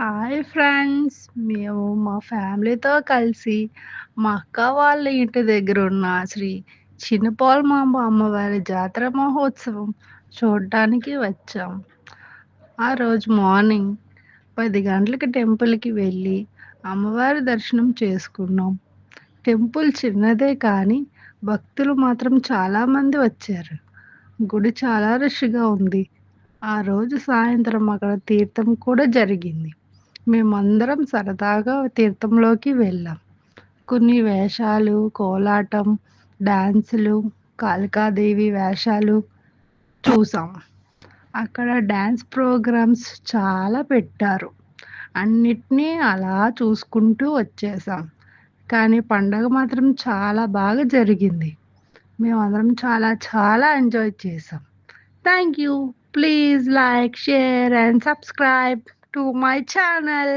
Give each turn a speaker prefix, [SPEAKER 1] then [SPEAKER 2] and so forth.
[SPEAKER 1] Hi friends. మేము మా ఫ్యామిలీతో కలిసి మా అక్క వాళ్ళ ఇంటి దగ్గర ఉన్న శ్రీ చిన్నపోలమాంబ అమ్మవారి జాతర మహోత్సవం చూడటానికి వచ్చాం. ఆ రోజు మార్నింగ్ 10 గంటలకి టెంపుల్‌కి వెళ్ళి అమ్మవారి దర్శనం చేసుకున్నాం. టెంపుల్ చిన్నదే కానీ భక్తులు మాత్రం చాలామంది వచ్చారు. గుడి చాలా రష్‌గా ఉంది. ఆ రోజు సాయంత్రం అక్కడ తీర్థం కూడా జరిగింది. మేమందరం సరదాగా తీర్థంలోకి వెళ్ళాం. కొన్ని వేషాలు, కోలాటం, డాన్సులు, కాళికాదేవి వేషాలు చూసాం. అక్కడ డాన్స్ ప్రోగ్రామ్స్ చాలా పెట్టారు. అన్నిటినీ అలా చూసుకుంటూ వచ్చేసాం. కానీ పండగ మాత్రం చాలా బాగా జరిగింది. మేమందరం చాలా చాలా ఎంజాయ్ చేసాం. Thank you. Please like, share and subscribe to my channel.